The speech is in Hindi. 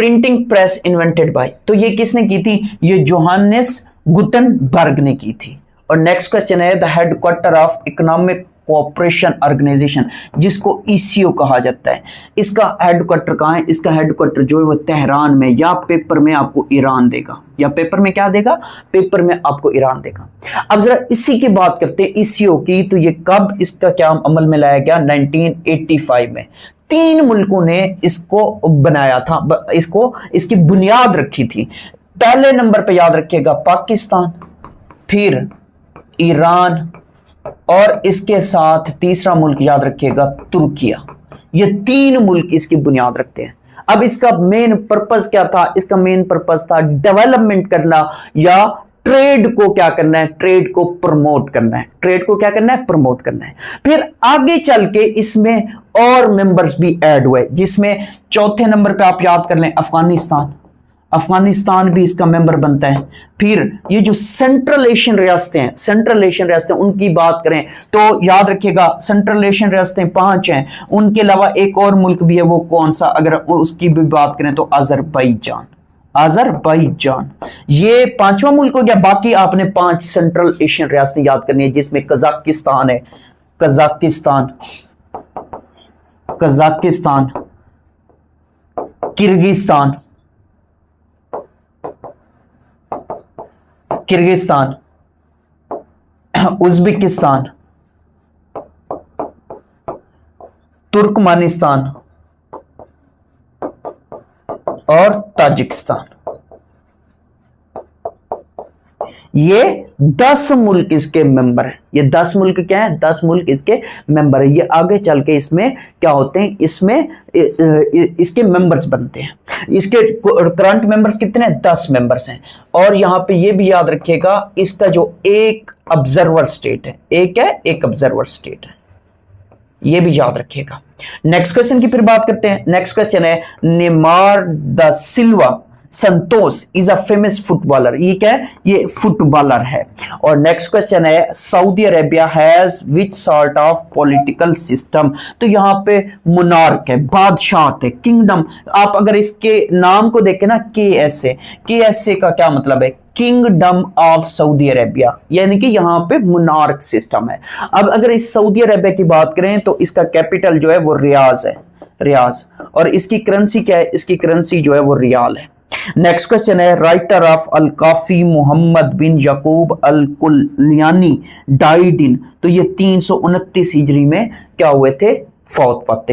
प्रिंटिंग प्रेस इन्वेंटेड बाय, तो ये किसने की थी? ये जोहानेस गुटेनबर्ग ने की थी। और नेक्स्ट क्वेश्चन है the headquarter of economic cooperation organisation, जिसको ईसीओ कहा जाता है, इसका हेडक्वार्टर कहाँ है? इसका हेडक्वार्टर जो है वो तेहरान में, या पेपर में आपको ईरान देगा, या पेपर में क्या देगा? पेपर में आपको ईरान देगा। अब जरा इसी की बात करते हैं ईसीओ की, तो ये कब इसका क्या अमल में लाया गया? 1985 में। 3 मुल्कों ने इसको बनाया था, इसकी बुनियाद रखी थी। पहले नंबर पे याद रखिएगा पाकिस्तान, फिर ईरान, और इसके साथ तीसरा मुल्क याद रखिएगा तुर्किया। ये 3 मुल्क इसकी बुनियाद रखते हैं। अब इसका मेन पर्पस क्या था? इसका मेन पर्पस था डेवलपमेंट करना, या ट्रेड को क्या करना है? ट्रेड को प्रमोट करना है। ट्रेड को क्या करना है? प्रमोट करना है। फिर आगे चल के इसमें और मेंबर्स भी ऐड हुए, जिसमें चौथे नंबर पे आप याद कर लें अफगानिस्तान। अफगानिस्तान भी इसका मेंबर बनता है। फिर ये जो सेंट्रल एशियन रियासतें उनकी बात करें तो याद रखिएगा सेंट्रल एशियन रियासतें 5 हैं। उनके अलावा एक और मुल्क भी है, वो कौन सा? अगर उसकी भी बात करें तो अजरबैजान। ये 5वां मुल्क हो गया। बाकी आपने 5 सेंट्रल एशियन रियासतें याद करनी है, जिसमें कजाकिस्तान है, कजाकिस्तान, किर्गिस्तान, उज्बेकिस्तान, तुर्कमेनिस्तान और ताजिकिस्तान। ये 10 मुल्क इसके मेंबर हैं। ये 10 मुल्क क्या है? 10 मुल्क इसके मेंबर है। ये आगे चल के इसमें क्या होते हैं? इसमें इसके मेंबर्स बनते हैं। इसके करंट मेंबर्स कितने हैं? 10 मेंबर्स हैं। और यहां पे ये भी याद रखिएगा इसका जो एक ऑब्जर्वर स्टेट है, एक ऑब्जर्वर स्टेट है, ये भी याद रखिएगा। नेक्स्ट क्वेश्चन की फिर बात करते हैं। नेक्स्ट क्वेश्चन है नेमार दा सिल्वा संतोष इज अ फेमस फुटबॉलर। ये क्या है? ये फुटबॉलर है। और नेक्स्ट क्वेश्चन है Saudi Arabia has which sort of political system. तो यहां पे मोनार्क है, बादशाह है, किंगडम। आप अगर इसके नाम को देखें ना, KSA का क्या मतलब है? किंगडम ऑफ सऊदी अरेबिया, यानी कि यहां पे मोनार्क सिस्टम है। अब अगर इस सऊदी अरेबिया की बात करें तो इसका कैपिटल जो है वो रियाज है, रियाज। और इसकी करेंसी क्या है? इसकी करेंसी जो है वो रियाल है। नेक्स्ट क्वेश्चन है राइटर ऑफ अल काफी मोहम्मद बिन याकूब अल कुलियानी डाइड इन। तो ये 329 हिजरी में क्या हुए थे? फौत पाते हैं।